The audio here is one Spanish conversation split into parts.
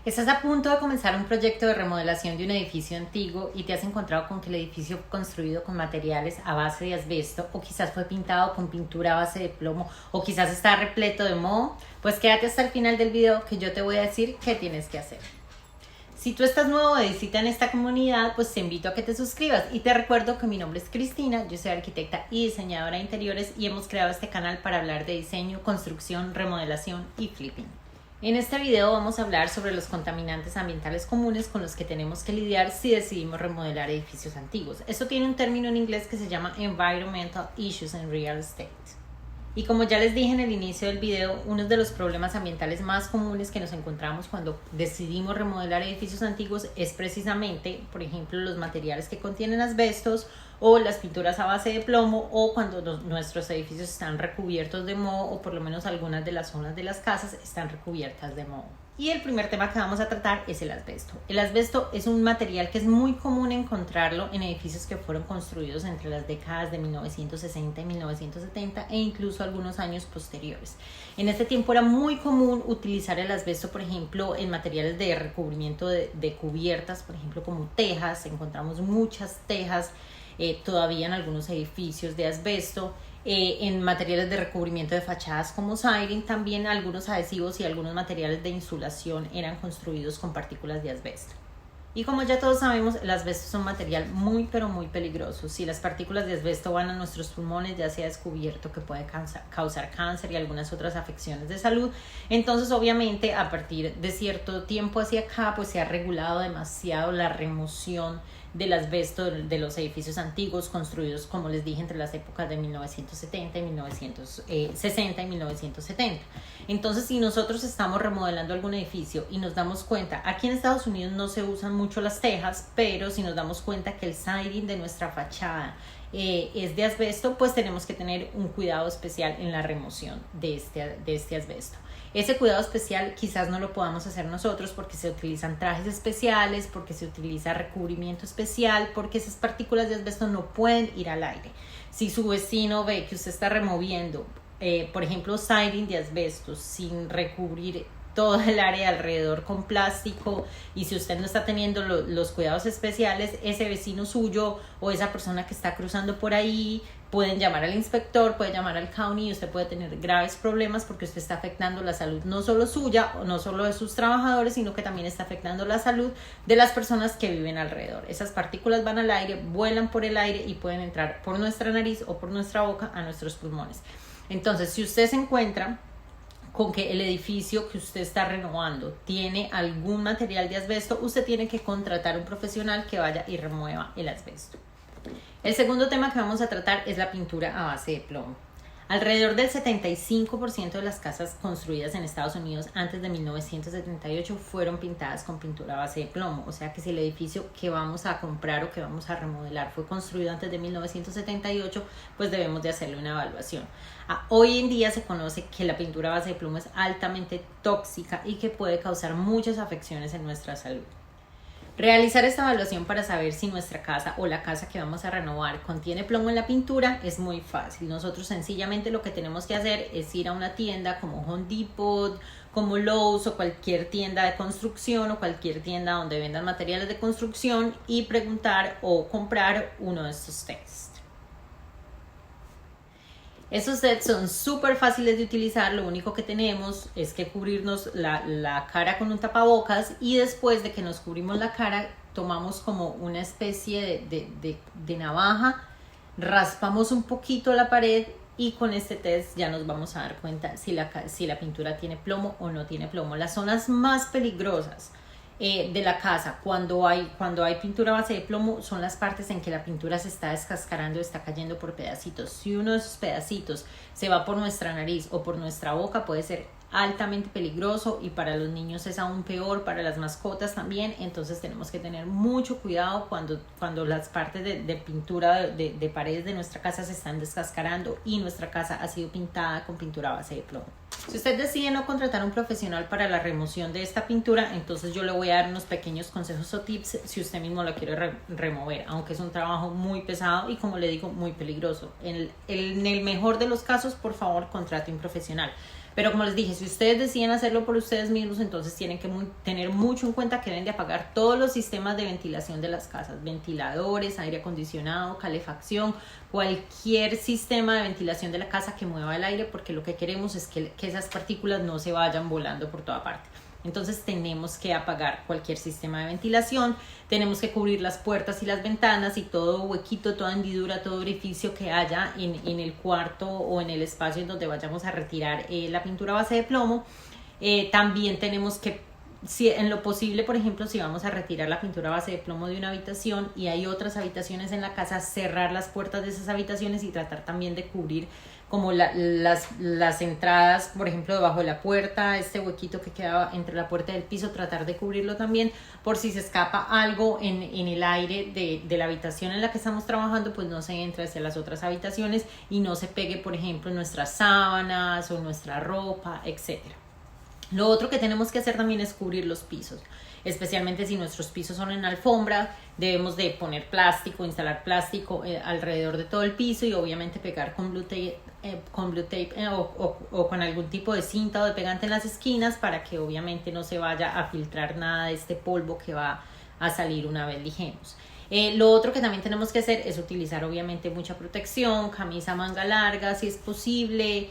Estás a punto de comenzar un proyecto de remodelación de un edificio antiguo y te has encontrado con que el edificio fue construido con materiales a base de asbesto o quizás fue pintado con pintura a base de plomo o quizás está repleto de moho. Pues quédate hasta el final del video que yo te voy a decir qué tienes que hacer. Si tú estás nuevo de visita en esta comunidad, pues te invito a que te suscribas y te recuerdo que mi nombre es Cristina, yo soy arquitecta y diseñadora de interiores y hemos creado este canal para hablar de diseño, construcción, remodelación y flipping. En este video vamos a hablar sobre los contaminantes ambientales comunes con los que tenemos que lidiar si decidimos remodelar edificios antiguos. Esto tiene un término en inglés que se llama Environmental Issues in Real Estate. Y como ya les dije en el inicio del video, uno de los problemas ambientales más comunes que nos encontramos cuando decidimos remodelar edificios antiguos es precisamente, por ejemplo, los materiales que contienen asbestos o las pinturas a base de plomo o cuando nuestros edificios están recubiertos de moho o por lo menos algunas de las zonas de las casas están recubiertas de moho. Y el primer tema que vamos a tratar es el asbesto. El asbesto es un material que es muy común encontrarlo en edificios que fueron construidos entre las décadas de 1960 y 1970 e incluso algunos años posteriores. En este tiempo era muy común utilizar el asbesto, por ejemplo, en materiales de recubrimiento de cubiertas, por ejemplo, como tejas. Encontramos muchas tejas todavía en algunos edificios de asbesto. En materiales de recubrimiento de fachadas como siding, también algunos adhesivos y algunos materiales de insulación eran construidos con partículas de asbesto. Y como ya todos sabemos, el asbesto es un material muy peligroso. Si las partículas de asbesto van a nuestros pulmones, ya se ha descubierto que puede causar cáncer y algunas otras afecciones de salud. Entonces, obviamente, a partir de cierto tiempo hacia acá, pues se ha regulado demasiado la remoción del asbesto de los edificios antiguos construidos, como les dije, entre las épocas de 1970 y 1960 y 1970. Entonces, si nosotros estamos remodelando algún edificio y nos damos cuenta, aquí en Estados Unidos no se usan mucho las tejas, pero si nos damos cuenta que el siding de nuestra fachada es de asbesto, pues tenemos que tener un cuidado especial en la remoción de este asbesto. Ese cuidado especial quizás no lo podamos hacer nosotros porque se utilizan trajes especiales, porque se utiliza recubrimiento especial, porque esas partículas de asbesto no pueden ir al aire. Si su vecino ve que usted está removiendo, por ejemplo, siding de asbesto sin recubrir todo el área alrededor con plástico, y si usted no está teniendo los cuidados especiales, ese vecino suyo o esa persona que está cruzando por ahí pueden llamar al inspector, puede llamar al county y usted puede tener graves problemas porque usted está afectando la salud no solo suya o no solo de sus trabajadores, sino que también está afectando la salud de las personas que viven alrededor. Esas partículas van al aire, vuelan por el aire y pueden entrar por nuestra nariz o por nuestra boca a nuestros pulmones. Entonces, si usted se encuentra con que el edificio que usted está renovando tiene algún material de asbesto, usted tiene que contratar un profesional que vaya y remueva el asbesto. El segundo tema que vamos a tratar es la pintura a base de plomo. Alrededor del 75% de las casas construidas en Estados Unidos antes de 1978 fueron pintadas con pintura a base de plomo. O sea que si el edificio que vamos a comprar o que vamos a remodelar fue construido antes de 1978, pues debemos de hacerle una evaluación. Hoy en día se conoce que la pintura a base de plomo es altamente tóxica y que puede causar muchas afecciones en nuestra salud. Realizar esta evaluación para saber si nuestra casa o la casa que vamos a renovar contiene plomo en la pintura es muy fácil. Nosotros sencillamente lo que tenemos que hacer es ir a una tienda como Home Depot, como Lowe's o cualquier tienda de construcción o cualquier tienda donde vendan materiales de construcción y preguntar o comprar uno de estos tests. Esos sets son súper fáciles de utilizar, lo único que tenemos es que cubrirnos la cara con un tapabocas y después de que nos cubrimos la cara tomamos como una especie de navaja, raspamos un poquito la pared y con este test ya nos vamos a dar cuenta si la pintura tiene plomo o no tiene plomo. Las zonas más peligrosas de la casa cuando hay pintura a base de plomo son las partes en que la pintura se está descascarando, está cayendo por pedacitos. Si uno de esos pedacitos se va por nuestra nariz o por nuestra boca, puede ser altamente peligroso y para los niños es aún peor, para las mascotas también. Entonces tenemos que tener mucho cuidado cuando las partes de pintura de paredes de nuestra casa se están descascarando y nuestra casa ha sido pintada con pintura a base de plomo. Si usted decide no contratar a un profesional para la remoción de esta pintura, entonces yo le voy a dar unos pequeños consejos o tips si usted mismo la quiere remover, aunque es un trabajo muy pesado y, como le digo, muy peligroso. En el mejor de los casos, por favor, contrate un profesional. Pero como les dije, si ustedes deciden hacerlo por ustedes mismos, entonces tienen que tener mucho en cuenta que deben de apagar todos los sistemas de ventilación de las casas, ventiladores, aire acondicionado, calefacción, cualquier sistema de ventilación de la casa que mueva el aire, porque lo que queremos es que esas partículas no se vayan volando por toda parte. Entonces tenemos que apagar cualquier sistema de ventilación, tenemos que cubrir las puertas y las ventanas y todo huequito, toda hendidura, todo orificio que haya en el cuarto o en el espacio en donde vayamos a retirar la pintura base de plomo. También tenemos que, si en lo posible, por ejemplo, si vamos a retirar la pintura base de plomo de una habitación y hay otras habitaciones en la casa, cerrar las puertas de esas habitaciones y tratar también de cubrir como las entradas, por ejemplo, debajo de la puerta, este huequito que queda entre la puerta y el piso, tratar de cubrirlo también por si se escapa algo en el aire de la habitación en la que estamos trabajando, pues no se entre hacia las otras habitaciones y no se pegue, por ejemplo, en nuestras sábanas o en nuestra ropa, etcétera. Lo otro que tenemos que hacer también es cubrir los pisos, especialmente si nuestros pisos son en alfombra, debemos de poner plástico, instalar plástico alrededor de todo el piso y obviamente pegar con blue tape, o con algún tipo de cinta o de pegante en las esquinas para que obviamente no se vaya a filtrar nada de este polvo que va a salir una vez lijemos. Lo otro que también tenemos que hacer es utilizar obviamente mucha protección, camisa manga larga si es posible,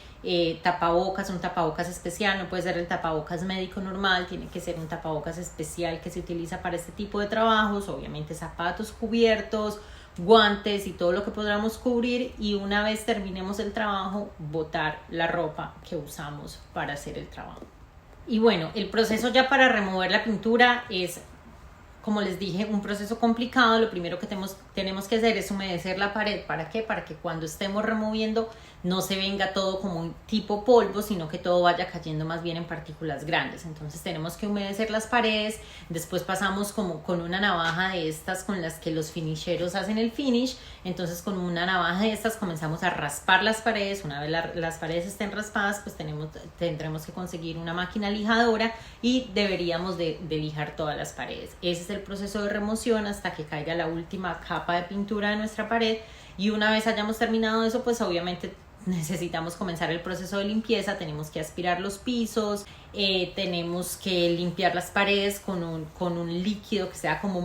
tapabocas, un tapabocas especial, no puede ser el tapabocas médico normal, tiene que ser un tapabocas especial que se utiliza para este tipo de trabajos, obviamente zapatos cubiertos, guantes y todo lo que podamos cubrir, y una vez terminemos el trabajo, botar la ropa que usamos para hacer el trabajo. Y bueno, el proceso ya para remover la pintura es, como les dije, un proceso complicado. Lo primero que tenemos que hacer es humedecer la pared. ¿Para qué? Para que cuando estemos removiendo no se venga todo como un tipo polvo, sino que todo vaya cayendo más bien en partículas grandes. Entonces tenemos que humedecer las paredes. Después pasamos como con una navaja de estas con las que los finisheros hacen el finish. Entonces con una navaja de estas comenzamos a raspar las paredes. Una vez las paredes estén raspadas, pues tendremos que conseguir una máquina lijadora y deberíamos de lijar todas las paredes. Ese es el proceso de remoción hasta que caiga la última capa de pintura de nuestra pared, y una vez hayamos terminado eso, pues obviamente necesitamos comenzar el proceso de limpieza. Tenemos que aspirar los pisos, tenemos que limpiar las paredes con un líquido que sea como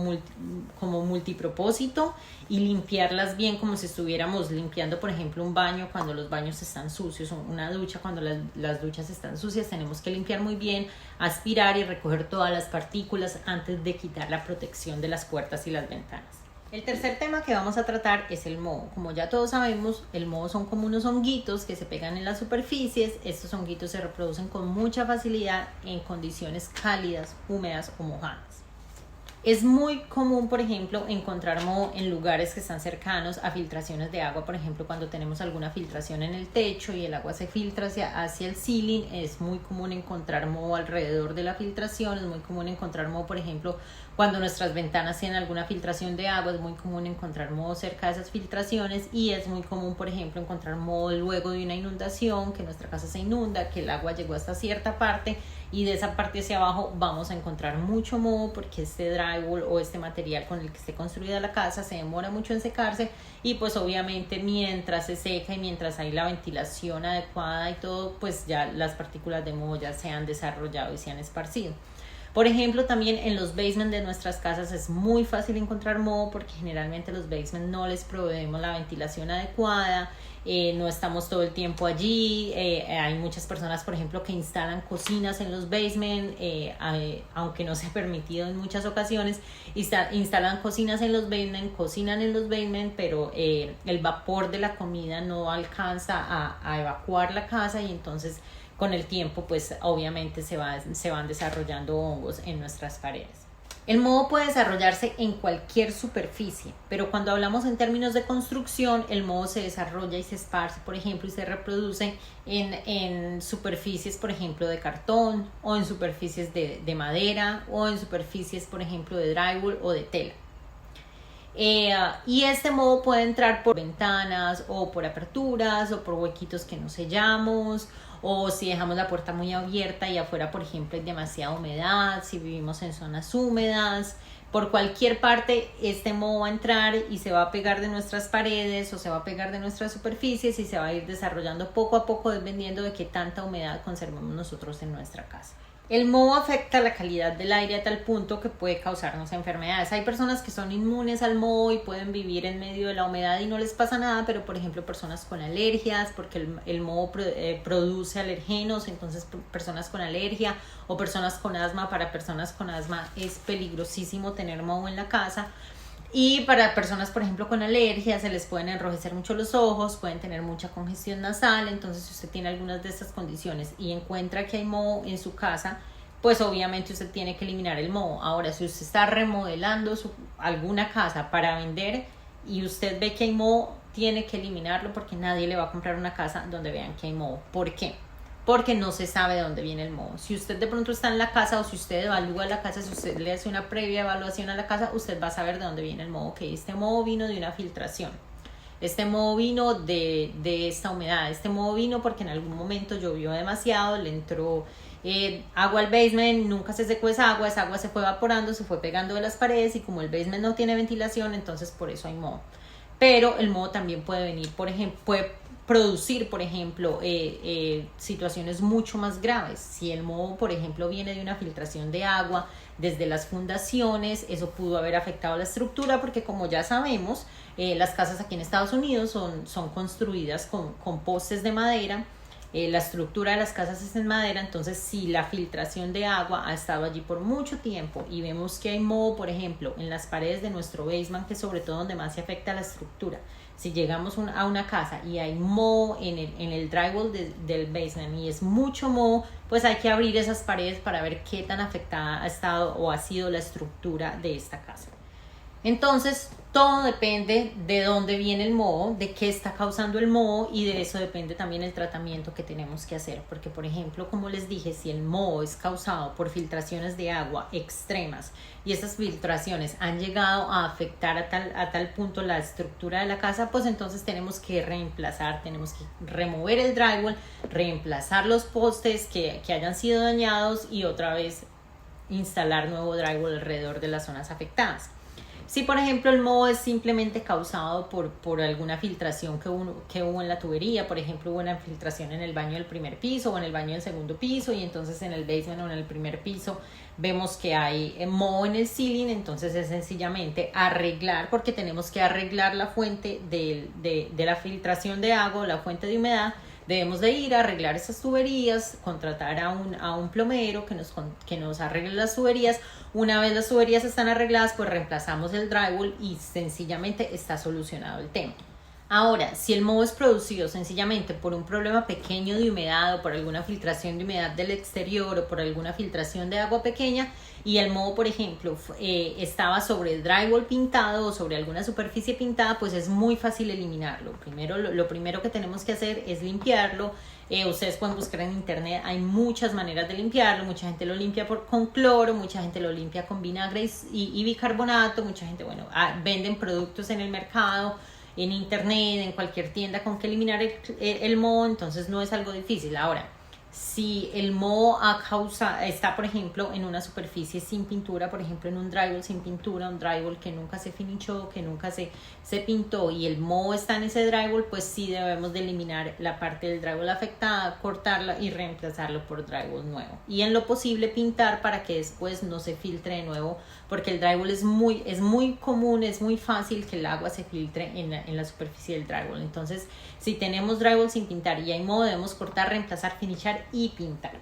multipropósito, y limpiarlas bien como si estuviéramos limpiando, por ejemplo, un baño cuando los baños están sucios, o una ducha cuando las duchas están sucias. Tenemos que limpiar muy bien, aspirar y recoger todas las partículas antes de quitar la protección de las puertas y las ventanas. El tercer tema que vamos a tratar es el moho. Como ya todos sabemos, el moho son como unos honguitos que se pegan en las superficies. Estos honguitos se reproducen con mucha facilidad en condiciones cálidas, húmedas o mojadas. Es muy común, por ejemplo, encontrar moho en lugares que están cercanos a filtraciones de agua. Por ejemplo, cuando tenemos alguna filtración en el techo y el agua se filtra hacia el ceiling, es muy común encontrar moho alrededor de la filtración. Es muy común encontrar moho, por ejemplo, cuando nuestras ventanas tienen alguna filtración de agua. Es muy común encontrar moho cerca de esas filtraciones, y es muy común, por ejemplo, encontrar moho luego de una inundación, que nuestra casa se inunda, que el agua llegó hasta cierta parte y de esa parte hacia abajo vamos a encontrar mucho moho, porque este drywall o este material con el que esté construida la casa se demora mucho en secarse, y pues obviamente mientras se seca y mientras hay la ventilación adecuada y todo, pues ya las partículas de moho ya se han desarrollado y se han esparcido. Por ejemplo, también en los basements de nuestras casas es muy fácil encontrar moho, porque generalmente los basements no les proveemos la ventilación adecuada, no estamos todo el tiempo allí. Hay muchas personas, por ejemplo, que instalan cocinas en los basements, aunque no sea permitido en muchas ocasiones. Instalan cocinas en los basements, cocinan en los basements, pero el vapor de la comida no alcanza a evacuar la casa, y entonces con el tiempo pues obviamente se van desarrollando hongos en nuestras paredes. El moho puede desarrollarse en cualquier superficie, pero cuando hablamos en términos de construcción, el moho se desarrolla y se esparce, por ejemplo, y se reproduce en superficies, por ejemplo, de cartón, o en superficies de madera, o en superficies, por ejemplo, de drywall o de tela. Y este moho puede entrar por ventanas o por aperturas o por huequitos que no sellamos, o si dejamos la puerta muy abierta y afuera, por ejemplo, hay demasiada humedad, si vivimos en zonas húmedas. Por cualquier parte este moho va a entrar y se va a pegar de nuestras paredes o se va a pegar de nuestras superficies y se va a ir desarrollando poco a poco dependiendo de qué tanta humedad conservemos nosotros en nuestra casa. El moho afecta la calidad del aire a tal punto que puede causarnos enfermedades. Hay personas que son inmunes al moho y pueden vivir en medio de la humedad y no les pasa nada, pero por ejemplo personas con alergias, porque el moho produce alergenos, entonces personas con alergia o personas con asma, para personas con asma es peligrosísimo tener moho en la casa. Y para personas, por ejemplo, con alergias, se les pueden enrojecer mucho los ojos, pueden tener mucha congestión nasal. Entonces, si usted tiene algunas de estas condiciones y encuentra que hay moho en su casa, pues obviamente usted tiene que eliminar el moho. Ahora, si usted está remodelando alguna casa para vender y usted ve que hay moho, tiene que eliminarlo, porque nadie le va a comprar una casa donde vean que hay moho. ¿Por qué? Porque no se sabe de dónde viene el moho. Si usted de pronto está en la casa, o si usted evalúa la casa, si usted le hace una previa evaluación a la casa, usted va a saber de dónde viene el moho. Que este moho vino de una filtración, este moho vino de esta humedad, este moho vino porque en algún momento llovió demasiado, le entró agua al basement, nunca se secó esa agua se fue evaporando, se fue pegando de las paredes, y como el basement no tiene ventilación, entonces por eso hay moho. Pero el moho también puede venir, por ejemplo, puede producir, por ejemplo, situaciones mucho más graves. Si el moho, por ejemplo, viene de una filtración de agua desde las fundaciones, eso pudo haber afectado la estructura, porque como ya sabemos, las casas aquí en Estados Unidos son construidas con postes de madera. La estructura de las casas es en madera, entonces si la filtración de agua ha estado allí por mucho tiempo y vemos que hay moho, por ejemplo, en las paredes de nuestro basement, que es sobre todo donde más se afecta la estructura. Si llegamos a una casa y hay moho en el drywall del basement y es mucho moho, pues hay que abrir esas paredes para ver qué tan afectada ha estado o ha sido la estructura de esta casa. Entonces, todo depende de dónde viene el moho, de qué está causando el moho, y de eso depende también el tratamiento que tenemos que hacer. Porque, por ejemplo, como les dije, si el moho es causado por filtraciones de agua extremas y esas filtraciones han llegado a afectar a tal punto la estructura de la casa, pues entonces tenemos que reemplazar, tenemos que remover el drywall, reemplazar los postes que hayan sido dañados y otra vez instalar nuevo drywall alrededor de las zonas afectadas. Si por ejemplo el moho es simplemente causado por alguna filtración que hubo en la tubería, por ejemplo hubo una filtración en el baño del primer piso o en el baño del segundo piso, y entonces en el basement o en el primer piso vemos que hay moho en el ceiling, entonces es sencillamente arreglar, porque tenemos que arreglar la fuente de la filtración de agua, la fuente de humedad. Debemos de ir a arreglar esas tuberías, contratar a un plomero que nos arregle las tuberías. Una vez las tuberías están arregladas, pues reemplazamos el drywall y sencillamente está solucionado el tema. Ahora, si el moho es producido sencillamente por un problema pequeño de humedad o por alguna filtración de humedad del exterior o por alguna filtración de agua pequeña, y el moho, por ejemplo, estaba sobre el drywall pintado o sobre alguna superficie pintada, pues es muy fácil eliminarlo. Lo primero que tenemos que hacer es limpiarlo. Ustedes pueden buscar en internet, hay muchas maneras de limpiarlo. Mucha gente lo limpia con cloro, mucha gente lo limpia con vinagre y bicarbonato, mucha gente, venden productos en el mercado, en internet, en cualquier tienda con que eliminar el moho, entonces no es algo difícil. Ahora, si el moho está, por ejemplo, en una superficie sin pintura, por ejemplo en un drywall sin pintura, un drywall que nunca se finichó, que nunca se pintó, y el moho está en ese drywall, pues sí debemos de eliminar la parte del drywall afectada, cortarla y reemplazarlo por drywall nuevo. Y en lo posible pintar para que después no se filtre de nuevo, porque el drywall es muy común, es muy fácil que el agua se filtre en la superficie del drywall. Entonces, si tenemos drywall sin pintar y hay moho, debemos cortar, reemplazar, finichar y pintar.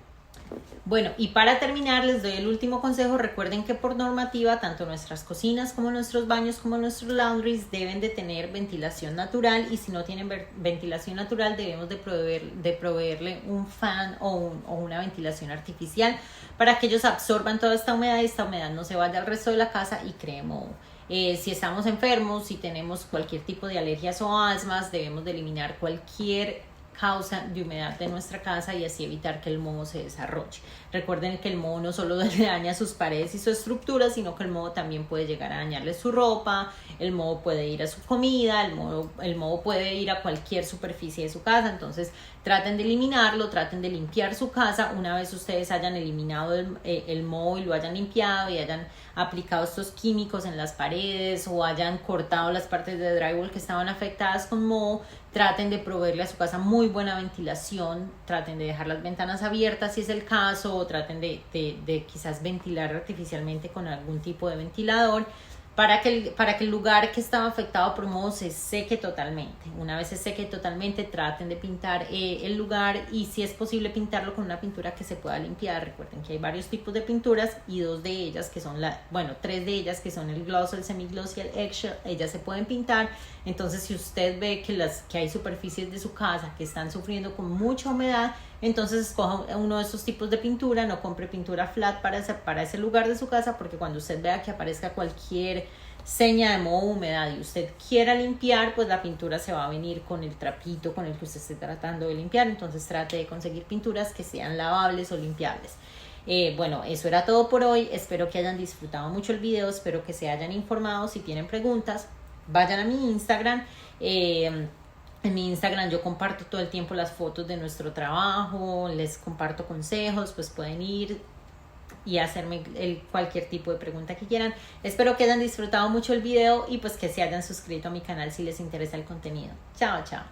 Bueno, y para terminar les doy el último consejo. Recuerden que por normativa tanto nuestras cocinas como nuestros baños como nuestros laundries deben de tener ventilación natural, y si no tienen ventilación natural debemos de proveerle un fan o una ventilación artificial para que ellos absorban toda esta humedad y esta humedad no se vaya al resto de la casa y cree moho. Si estamos enfermos, si tenemos cualquier tipo de alergias o asmas, debemos de eliminar cualquier causa de humedad de nuestra casa y así evitar que el moho se desarrolle. Recuerden que el moho no solo le daña sus paredes y su estructura, sino que el moho también puede llegar a dañarle su ropa, el moho puede ir a su comida, el moho puede ir a cualquier superficie de su casa. Entonces traten de eliminarlo, traten de limpiar su casa. Una vez ustedes hayan eliminado el moho y lo hayan limpiado y hayan aplicado estos químicos en las paredes o hayan cortado las partes de drywall que estaban afectadas con moho, traten de proveerle a su casa muy buena ventilación, traten de dejar las ventanas abiertas si es el caso, o traten de quizás ventilar artificialmente con algún tipo de ventilador para que el lugar que estaba afectado por moho se seque totalmente. Una vez se seque totalmente, traten de pintar el lugar y si es posible pintarlo con una pintura que se pueda limpiar. Recuerden que hay varios tipos de pinturas y tres de ellas que son el gloss, el semigloss y el eggshell, ellas se pueden pintar. Entonces si usted ve que hay superficies de su casa que están sufriendo con mucha humedad, entonces escoja uno de esos tipos de pintura, no compre pintura flat para ese lugar de su casa, porque cuando usted vea que aparezca cualquier seña de moho, humedad y usted quiera limpiar, pues la pintura se va a venir con el trapito con el que usted esté tratando de limpiar. Entonces trate de conseguir pinturas que sean lavables o limpiables. Bueno, eso era todo por hoy. Espero que hayan disfrutado mucho el video, espero que se hayan informado. Si tienen preguntas, vayan a mi Instagram. En mi Instagram yo comparto todo el tiempo las fotos de nuestro trabajo, les comparto consejos, pues pueden ir y hacerme cualquier tipo de pregunta que quieran. Espero que hayan disfrutado mucho el video y pues que se hayan suscrito a mi canal si les interesa el contenido. Chao, chao.